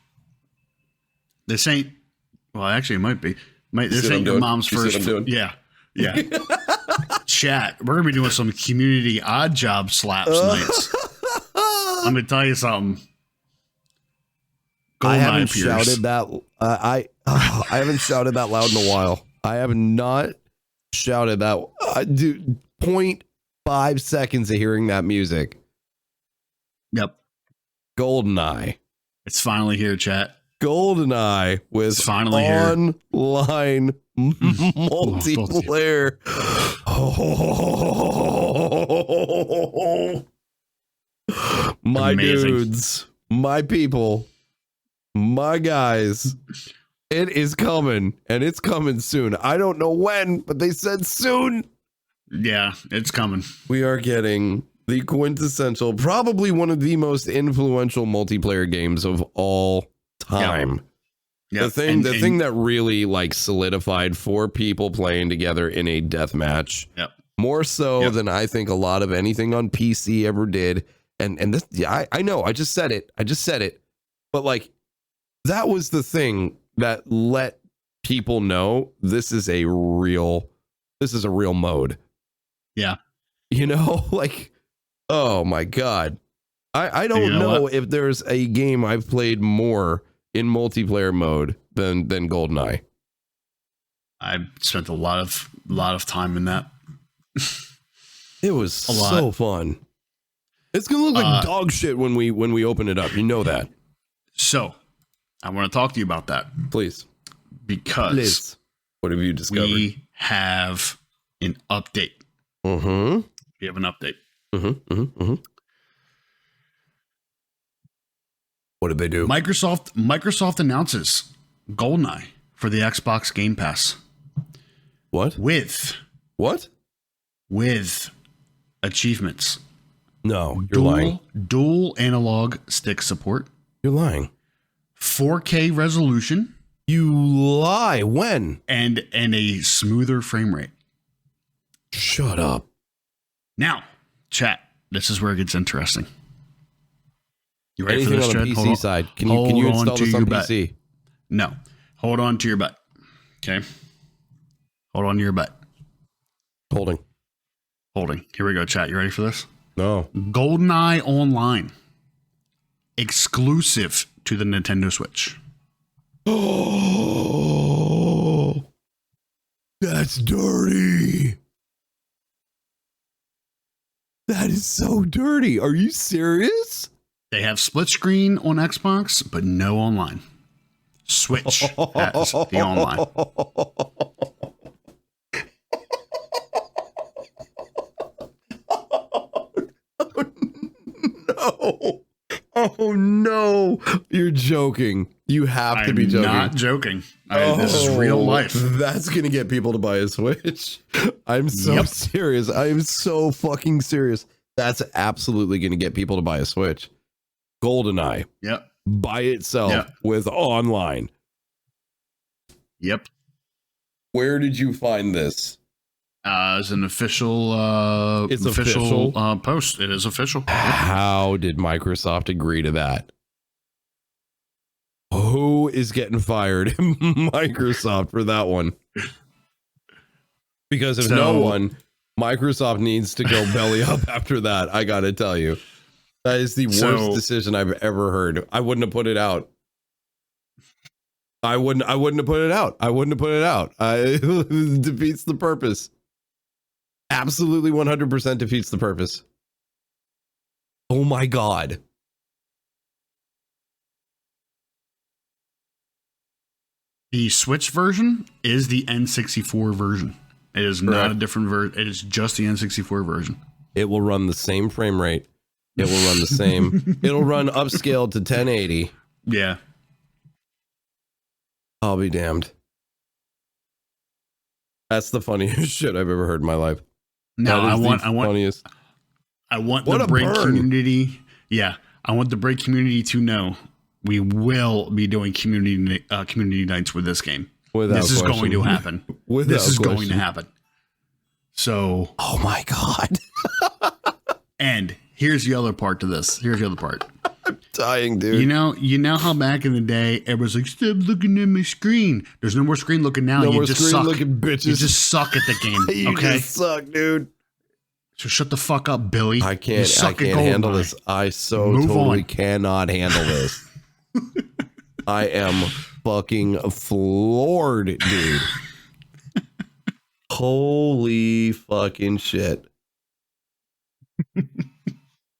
This ain't... Well, actually, it might be. This ain't your mom's first... Yeah. Chat, we're going to be doing some community odd job slaps nights. Let me tell you something. I haven't shouted that... I haven't shouted that loud in a while. I have not shouted that... dude, 0.5 seconds of hearing that music. Yep. GoldenEye. It's finally here, chat. GoldenEye with finally online multiplayer. My amazing. dudes, my people, my guys. It is coming, and it's coming soon. I don't know when, but they said soon. Yeah, it's coming. We are getting the quintessential, probably one of the most influential multiplayer games of all time. Yep. The thing that really like solidified 4 people playing together in a death match. Yep. More so than I think a lot of anything on PC ever did. And this, I know, I just said it. But like, that was the thing that let people know this is a real mode. Yeah. You know, like, oh my God. I don't know if there's a game I've played more in multiplayer mode than GoldenEye. I spent a lot of time in that. It was so fun. It's gonna look like dog shit when we open it up. You know that. So I want to talk to you about that. Please. Because what have you discovered? We have an update. Mm-hmm. We have an update. Mm-hmm. Mm-hmm. Mm-hmm. What did they do? Microsoft announces GoldenEye for the Xbox Game Pass. What? With achievements. No, you're lying. Dual analog stick support. You're lying. 4K resolution. You lie. When? And a smoother frame rate. Shut up. Now, chat. This is where it gets interesting. You ready Anything for this, on the PC side? Can you install this on PC? No. Hold on to your butt. Okay. Hold on to your butt. Holding. Here we go, chat. You ready for this? No. GoldenEye Online. Exclusive to the Nintendo Switch. Oh, that's dirty. That is so dirty. Are you serious? They have split screen on Xbox, but no online. Switch has the online. No. Oh no. You're joking. You have to be joking. I'm not joking. This is real life. That's going to get people to buy a Switch. I'm so serious. I am so fucking serious. That's absolutely going to get people to buy a Switch. GoldenEye. Yep. By itself with online. Yep. Where did you find this? As an official, it's official post. It is official. How did Microsoft agree to that? Who is getting fired? Microsoft for that one. Because if no one, Microsoft needs to go belly up after that. I got to tell you, that is the worst decision I've ever heard. I wouldn't have put it out. I wouldn't have put it out. It defeats the purpose. Absolutely 100% defeats the purpose. Oh my God. The Switch version is the N64 version. It is not a different version. It is just the N64 version. It will run the same frame rate. It will run the same. It'll run upscaled to 1080. Yeah. I'll be damned. That's the funniest shit I've ever heard in my life. No, I want funniest. I want the Brig community. Yeah, I want the Brig community to know we will be doing community nights with this game. This is going to happen. This is going to happen. So, oh my God. And here's the other part to this. Here's the other part. I'm dying, dude. You know how back in the day everyone's like, stop looking at my screen. There's no more screen looking now. You just suck. Looking bitches. You just suck at the game. You just suck, dude. So shut the fuck up, Billy. I can't handle this. I totally cannot handle this. I am fucking floored, dude. Holy fucking shit.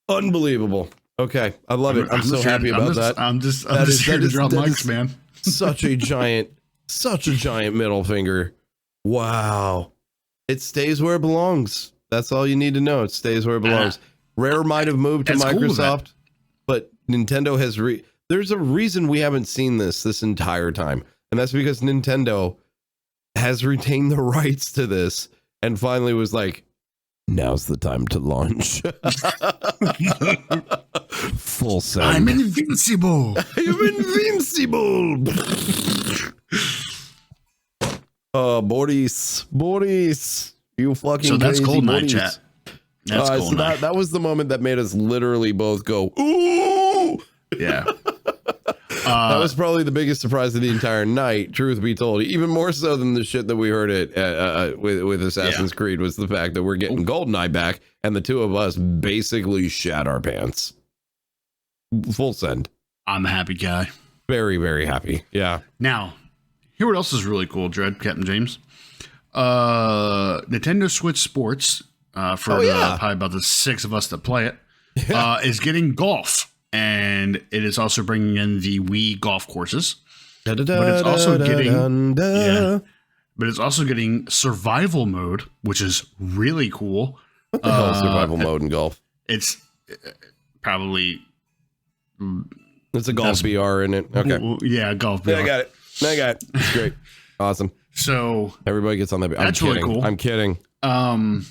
Unbelievable. Okay, I love it. I'm so happy about that. I'm just here to drop mics, man. Such a giant middle finger. Wow. It stays where it belongs. That's all you need to know. It stays where it belongs. Rare might have moved to Microsoft, but Nintendo has there's a reason we haven't seen this entire time. And that's because Nintendo has retained the rights to this and finally was like, now's the time to launch. Full send. I'm invincible. Boris, you fucking. So that's GoldenEye, chat. That's so that was the moment that made us literally both go, ooh. Yeah. That was probably the biggest surprise of the entire night, truth be told. Even more so than the shit that we heard with Assassin's Creed was the fact that we're getting GoldenEye back, and the two of us basically shat our pants. Full send. I'm a happy guy. Very, very happy. Yeah. Now, here what else is really cool, Dread, Captain James. Nintendo Switch Sports, probably about the 6 of us that play it, is getting golf. And it is also bringing in the Wii golf courses. But it's also getting survival mode, which is really cool. What the hell is survival mode in golf? It's probably... It's a golf VR in it. Okay. Yeah, golf VR. Yeah, I got it. It's great. Awesome. So everybody gets on that. That's really cool. I'm kidding. You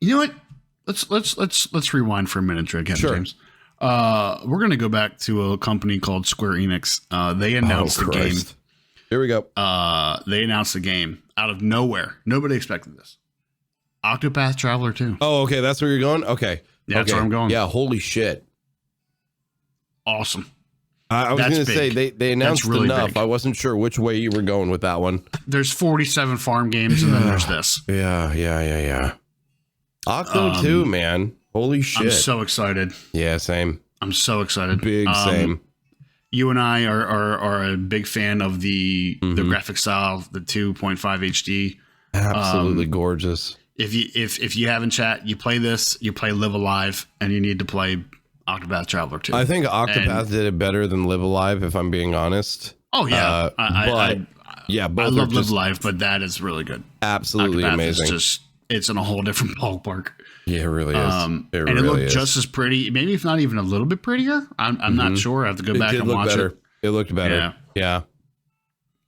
know what? Let's rewind for a minute, Captain James. We're going to go back to a company called Square Enix. They announced the game. Here we go. They announced the game out of nowhere. Nobody expected this. Octopath Traveler 2. Oh, okay. That's where you're going? Okay. Yeah, that's where I'm going. Yeah, holy shit. Awesome. I was going to say, they announced really enough. Big. I wasn't sure which way you were going with that one. There's 47 farm games, and then there's this. Yeah. Octo 2, man. Holy shit. I'm so excited. Yeah, same. I'm so excited. Big same. You and I are a big fan of the graphic style, the 2.5 HD. Absolutely gorgeous. If you haven't chat, you play this, you play Live Alive, and you need to play Octopath Traveler 2. I think Octopath did it better than Live Alive, if I'm being honest. Oh yeah, both I love Live Alive, but that is really good. Absolutely Octopath amazing. It's in a whole different ballpark. Yeah, it really is. It looked just as pretty, maybe if not even a little bit prettier. I'm not sure. I have to go back and watch it. It looked better. Yeah.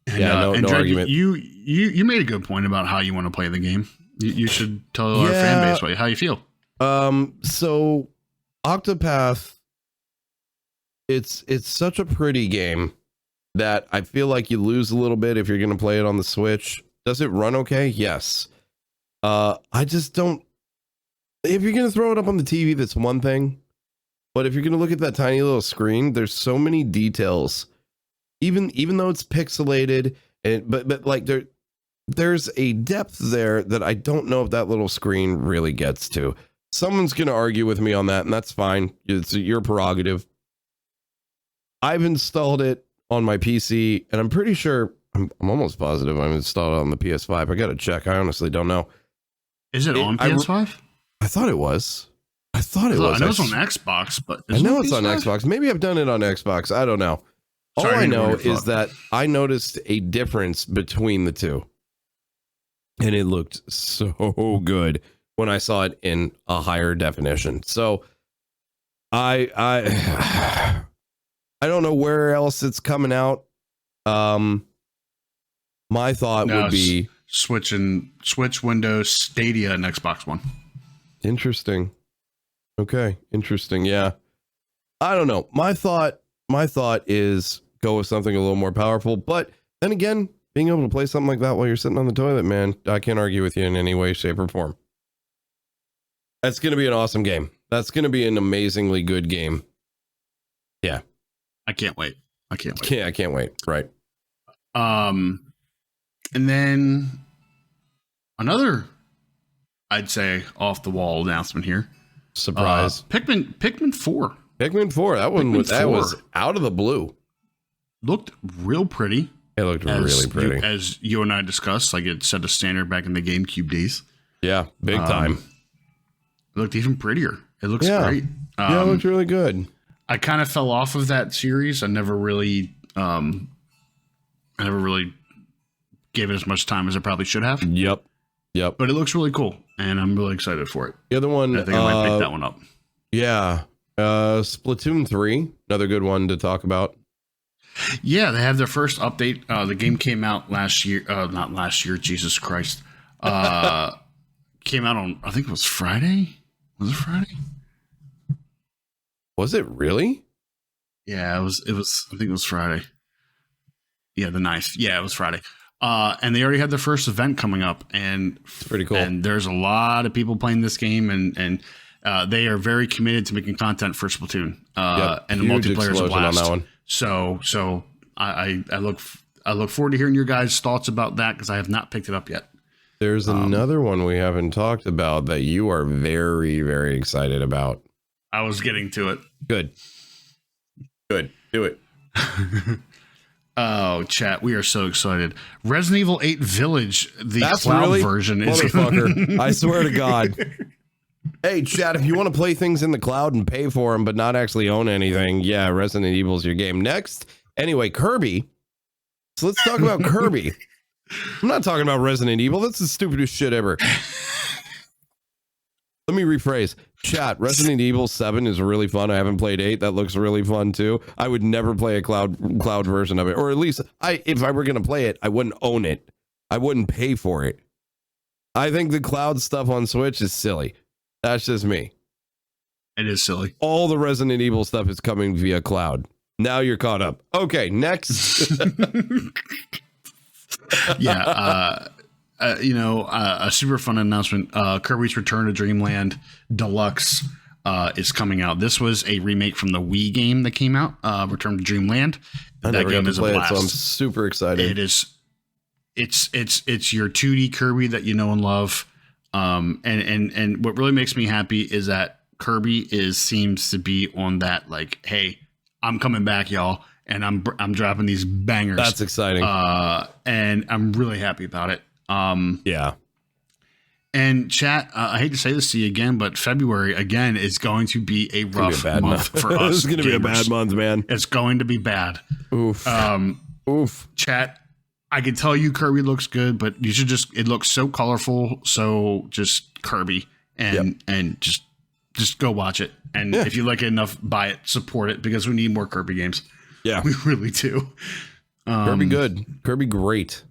And, no Drake, argument. You made a good point about how you want to play the game. You should tell our fan base how you feel. So Octopath, it's such a pretty game that I feel like you lose a little bit if you're going to play it on the Switch. Does it run okay? Yes. I just don't. If you're going to throw it up on the TV, that's one thing. But if you're going to look at that tiny little screen, there's so many details. Even though it's pixelated, but like there's a depth there that I don't know if that little screen really gets to. Someone's going to argue with me on that, and that's fine. It's your prerogative. I've installed it on my PC, and I'm pretty sure, I'm almost positive I've installed it on the PS5. I got to check. I honestly don't know. Is it on PS5? I thought it was. I know it's on Xbox, but I know it's on Xbox. Maybe I've done it on Xbox. I don't know. All I know is that I noticed a difference between the two. And it looked so good when I saw it in a higher definition. So I don't know where else it's coming out. My thought would be Switch, Windows, Stadia, and Xbox One. Interesting. Okay, interesting. Yeah. I don't know. My thought is go with something a little more powerful, but then again, being able to play something like that while you're sitting on the toilet, man, I can't argue with you in any way, shape, or form. That's going to be an awesome game. That's going to be an amazingly good game. Yeah. I can't wait. Yeah, I can't wait. Right. And then another, I'd say, off the wall announcement here. Surprise. Pikmin 4. Pikmin 4. That one was out of the blue. Looked real pretty. It looked really pretty. As you and I discussed, like it set a standard back in the GameCube days. Yeah, big time. It looked even prettier. It looks great. Yeah, it looked really good. I kind of fell off of that series. I never really gave it as much time as I probably should have. Yep. But it looks really cool, and I'm really excited for it. The other one, I think I might pick that one up. Yeah. Splatoon 3, another good one to talk about. Yeah, they have their first update. The game came out last year. Not last year, Jesus Christ. Came out on, I think it was Friday. Was it Friday? Was it really? Yeah, it was. I think it was Friday. Yeah, the 9th. Yeah, it was Friday. And they already had their first event coming up, and it's pretty cool. And there's a lot of people playing this game, and they are very committed to making content for Splatoon. And the multiplayer is a blast. On that one. So I look forward to hearing your guys' thoughts about that, because I have not picked it up yet. There's another one we haven't talked about that you are very, very excited about. I was getting to it. Good. Do it. Oh, chat, we are so excited. Resident Evil 8 Village, the cloud version is... Motherfucker. I swear to God. Hey, chat, if you want to play things in the cloud and pay for them but not actually own anything, yeah, Resident Evil is your game. Next, anyway, Kirby. So let's talk about Kirby. I'm not talking about Resident Evil. That's the stupidest shit ever. Let me rephrase. Chat, Resident Evil 7 is really fun. I haven't played 8. That looks really fun too. I would never play a cloud version of it. Or at least, if I were going to play it, I wouldn't own it. I wouldn't pay for it. I think the cloud stuff on Switch is silly. That's just me. It is silly. All the Resident Evil stuff is coming via cloud. Now you're caught up. Okay, next. Yeah. A super fun announcement. Kirby's Return to Dreamland Deluxe is coming out. This was a remake from the Wii game that came out, Return to Dreamland. That game is a blast. So I'm super excited. It is. It's your 2D Kirby that you know and love. And what really makes me happy is that Kirby seems to be on that, like, hey, I'm coming back, y'all, and I'm dropping these bangers. That's exciting. And I'm really happy about it. Yeah. And chat, I hate to say this to you again, but February again is going to be a rough month for us. It's going to be a bad month, man. It's going to be bad. Oof. Chat, I can tell you Kirby looks good, but you should it looks so colorful. So just Kirby and just go watch it. And if you like it enough, buy it, support it, because we need more Kirby games. Yeah, we really do. Kirby good. Kirby great.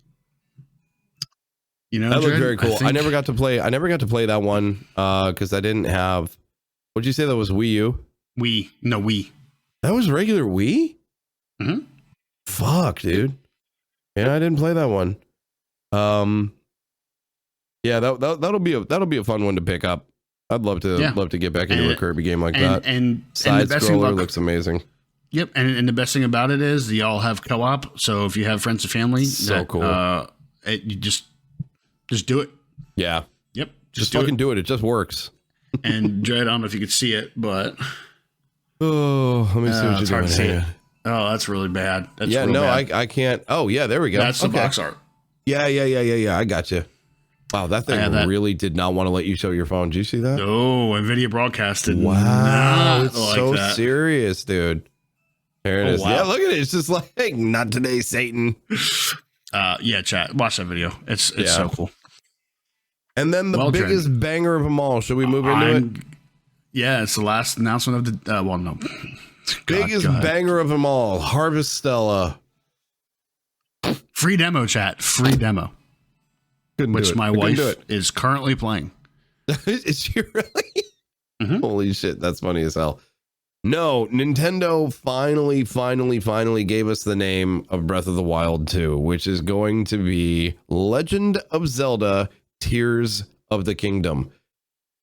You know, that looked very cool. I never got to play that one because I didn't have. What'd you say that was Wii U? Wii. That was regular Wii? Mm-hmm. Fuck, dude. Yeah, I didn't play that one. Yeah, that'll be a fun one to pick up. I'd love to get back into a Kirby game like that. And side scroller looks amazing. Yep, and the best thing about it is they all have co-op. So if you have friends and family, cool. You just do it. Yeah. Yep. Just fucking do it. It just works. And Dre, I don't know if you could see it, but let me see what you're doing here. Oh, that's really bad. That's bad. I can't. Oh, yeah, there we go. That's the box art. Yeah. I got you. Wow, that thing really did not want to let you show your phone. Did you see that? Oh, NVIDIA broadcasted. Wow, it's like so serious, dude. There it is. Wow. Yeah, look at it. It's just like, hey, not today, Satan. Chat. Watch that video. It's so cool. And then the biggest banger of them all. Should we move into it? Yeah, it's the last announcement of the. No. Biggest banger of them all. Harvest Stella. Free demo, chat. Free demo. Which my wife is currently playing. Is she really? Mm-hmm. Holy shit, that's funny as hell. No, Nintendo finally gave us the name of Breath of the Wild 2, which is going to be Legend of Zelda Tears of the Kingdom.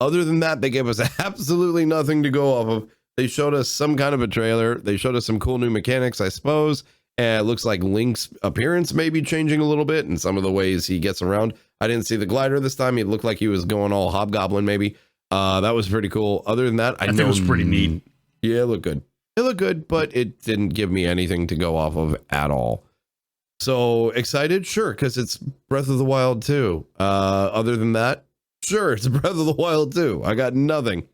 Other than that, they gave us absolutely nothing to go off of. They showed us some kind of a trailer. They showed us some cool new mechanics, I suppose. And it looks like Link's appearance may be changing a little bit in some of the ways he gets around. I didn't see the glider this time. He looked like he was going all hobgoblin, maybe. That was pretty cool. Other than that, I think it was pretty neat. Yeah, it looked good. It looked good, but it didn't give me anything to go off of at all. So excited? Sure, because it's Breath of the Wild 2. Other than that, sure, it's Breath of the Wild 2. I got nothing.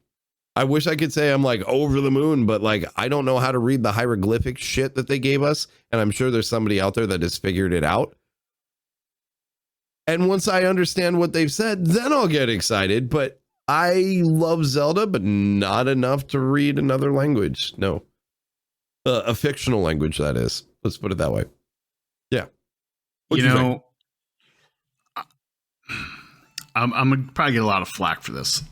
I wish I could say I'm like over the moon, but like I don't know how to read the hieroglyphic shit that they gave us. And I'm sure there's somebody out there that has figured it out. And once I understand what they've said, then I'll get excited. But I love Zelda, but not enough to read another language. No. A fictional language, that is. Let's put it that way. Yeah. What'd you know, think? I'm going to probably get a lot of flack for this.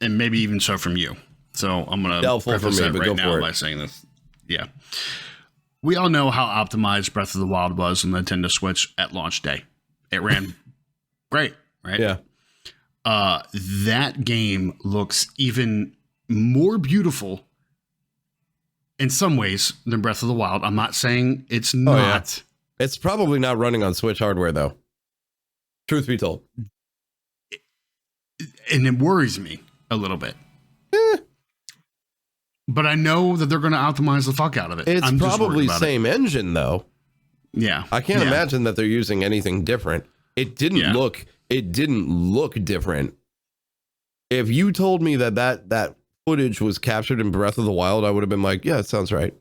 And maybe even so from you. So I'm going to preface that right now by saying this. Yeah. We all know how optimized Breath of the Wild was on the Nintendo Switch at launch day. It ran great, right? Yeah. That game looks even more beautiful in some ways than Breath of the Wild. I'm not saying it's not. Yeah. It's probably not running on Switch hardware, though. Truth be told. And it worries me a little bit. But I know that they're going to optimize the fuck out of it. It's probably same engine, though. Yeah. I can't imagine that they're using anything different. It didn't look different. If you told me that footage was captured in Breath of the Wild, I would have been like, yeah, it sounds right.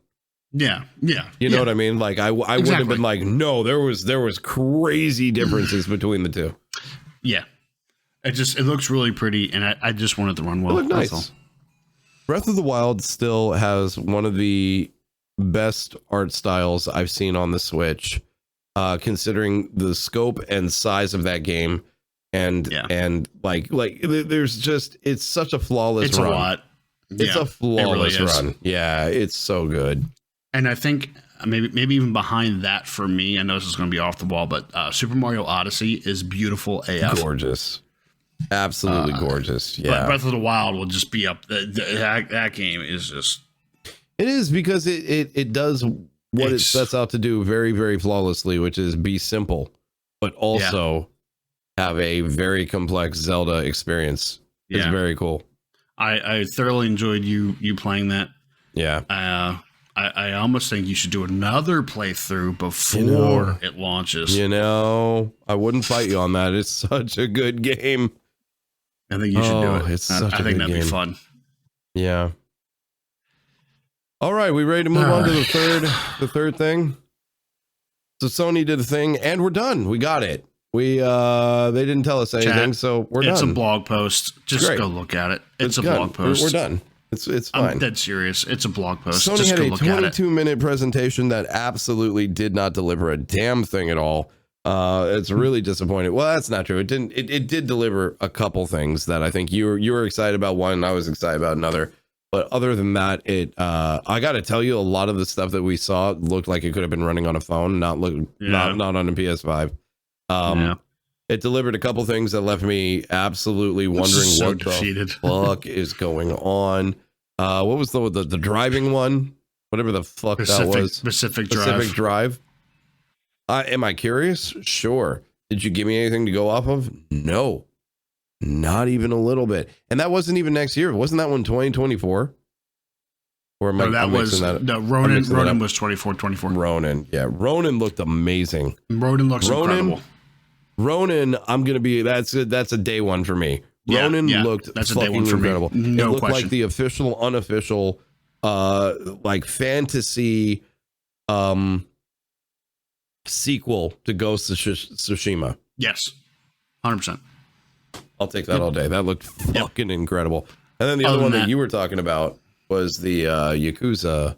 Yeah. Yeah. You know what I mean? Like I would have been like, no, there was crazy differences between the two. Yeah. It looks really pretty, and I just wanted to run well. It looked nice. Breath of the Wild still has one of the best art styles I've seen on the Switch, considering the scope and size of that game, and like there's just it's such a flawless run. It's a lot. It's a flawless run. Yeah, it's so good. And I think maybe even behind that for me, I know this is going to be off the wall, but Super Mario Odyssey is beautiful AF. Gorgeous. Absolutely gorgeous. Yeah. But Breath of the Wild will just be up. That game is just. It is, because it does what it sets out to do very, very flawlessly, which is be simple, but also have a very complex Zelda experience. It's very cool. I thoroughly enjoyed you playing that. Yeah. I almost think you should do another playthrough before it launches. I wouldn't fight you on that. It's such a good game. I think you should do it. It's such I a think good that'd game. be fun. Yeah. All right, we ready to move on to the third thing? So Sony did a thing, and we're done. We got it. They didn't tell us anything, so we're done. It's a blog post. Just go look at it. It's a blog post. We're done. It's fine. I'm dead serious. It's a blog post. Sony just had go a look at it. 22-minute presentation that absolutely did not deliver a damn thing at all. It's really disappointing. Well, that's not true. It didn't. It did deliver a couple things that I think you were excited about one, and I was excited about another. But other than that, I got to tell you, a lot of the stuff that we saw looked like it could have been running on a phone, not on a PS5. It delivered a couple things that left me absolutely wondering what the fuck is going on. What was the driving one? Whatever the fuck that was. Pacific Drive. Am I curious? Sure. Did you give me anything to go off of? No. Not even a little bit. And that wasn't even next year. Wasn't that one 2024? Or am Ronin was 24. Ronin. Yeah. Ronin looked amazing. Ronin looks incredible. Ronin, I'm going to be, that's a day one for me. Ronin looked that's fucking a day one for incredible. Me. No it looked question. like the official, unofficial, like fantasy, sequel to Ghost of Tsushima. Yes. 100%. I'll take that all day. That looked fucking incredible. And then the other one that you were talking about was the Yakuza.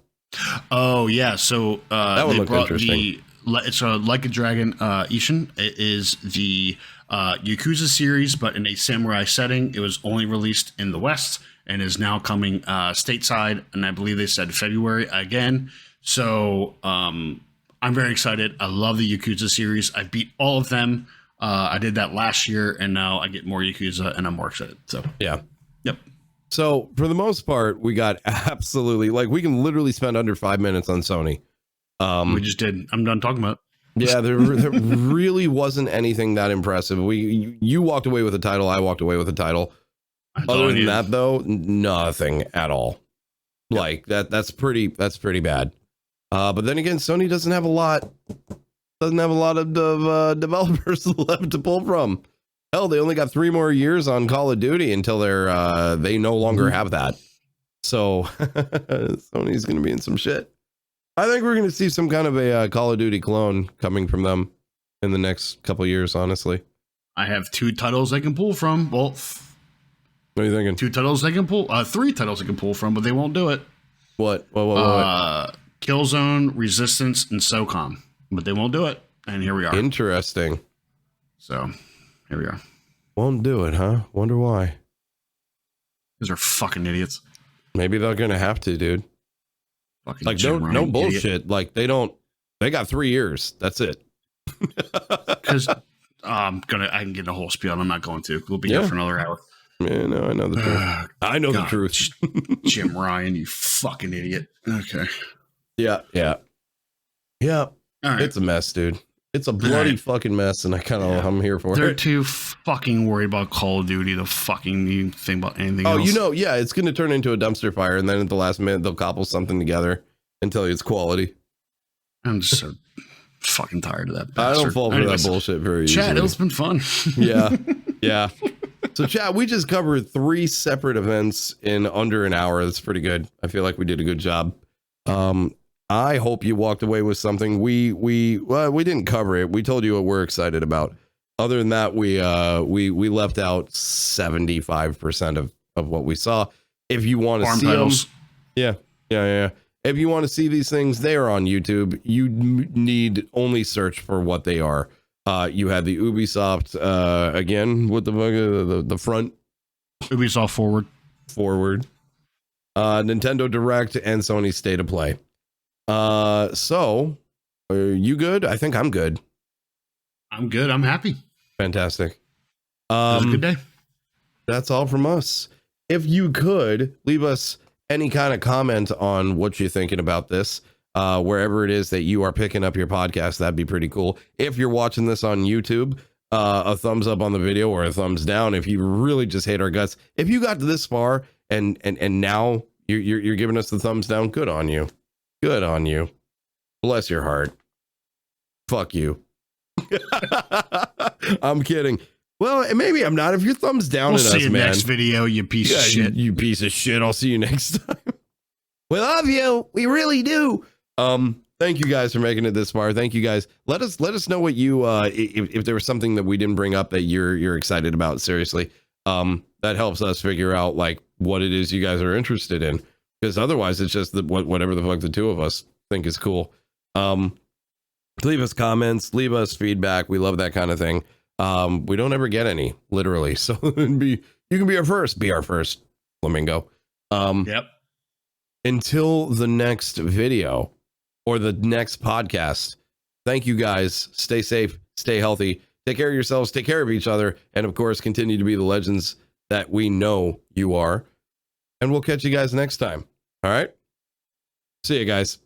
Oh yeah, so that one looked interesting. It's Like a Dragon Ishin. It is the Yakuza series, but in a samurai setting. It was only released in the West and is now coming stateside, and I believe they said February again. So I'm very excited. I love the Yakuza series. I beat all of them. I did that last year, and now I get more Yakuza, and I'm more excited. So yeah. Yep. So for the most part, we got absolutely, like, we can literally spend under 5 minutes on Sony. We just did. I'm done talking about it. Yeah, there really wasn't anything that impressive. You walked away with a title. I walked away with a title. Other than that, though, nothing at all. Yep. Like that's pretty bad. But then again, Sony doesn't have a lot of developers left to pull from. Hell, they only got 3 more years on Call of Duty until they no longer have that. So Sony's going to be in some shit. I think we're going to see some kind of a Call of Duty clone coming from them in the next couple years, honestly. I have 2 titles they can pull from. Well, what are you thinking? 2 titles they can pull, 3 titles they can pull from, but they won't do it. What? Killzone, Resistance, and SOCOM, but they won't do it. And here we are. Interesting. So here we are. Won't do it, huh? Wonder why. These are fucking idiots. Maybe they're going to have to, dude. Fucking like no bullshit. Idiot. Like they got 3 years. That's it. Because I can get a whole spiel. I'm not going to. We'll be here for another hour. Yeah, no, I know the truth. I know the truth. Jim Ryan, you fucking idiot. Okay. Yeah. All right. It's a mess, dude. It's a bloody fucking mess, and I'm here for it. They're too fucking worried about Call of Duty to fucking think about anything else. It's going to turn into a dumpster fire, and then at the last minute, they'll cobble something together and tell you it's quality. I'm just so fucking tired of that bastard. I don't fall for that bullshit very easily. Chad, it's been fun. Yeah. So, Chad, we just covered 3 separate events in under an hour. That's pretty good. I feel like we did a good job. I hope you walked away with something. We didn't cover it. We told you what we're excited about. Other than that, we left out 75% of what we saw. If you want to see titles. Them, yeah. If you want to see these things, they are on YouTube. You need only search for what they are. You had the Ubisoft again with the front. Ubisoft Forward. Nintendo Direct and Sony State of Play. So are you good? I think I'm good. I'm good. I'm happy. Fantastic. It was a good day. That's all from us. If you could leave us any kind of comment on what you're thinking about this, wherever it is that you are picking up your podcast, that'd be pretty cool. If you're watching this on YouTube, a thumbs up on the video or a thumbs down if you really just hate our guts. If you got to this far and now you're giving us the thumbs down, good on you. Good on you. Bless your heart. Fuck you. I'm kidding. Well, maybe I'm not. If your thumbs down we'll at see us, you man. Next video, you piece of shit. You piece of shit. I'll see you next time. We love you. We really do. Thank you guys for making it this far. Thank you guys. Let us know what you if there was something that we didn't bring up that you're excited about. Seriously, that helps us figure out like what it is you guys are interested in. Because otherwise, it's just whatever the fuck the two of us think is cool. Leave us comments. Leave us feedback. We love that kind of thing. We don't ever get any, literally. So you can be our first. Be our first, Flamingo. Yep. Until the next video or the next podcast, thank you guys. Stay safe, stay healthy, take care of yourselves, take care of each other, and of course, continue to be the legends that we know you are. And we'll catch you guys next time. All right? See you guys.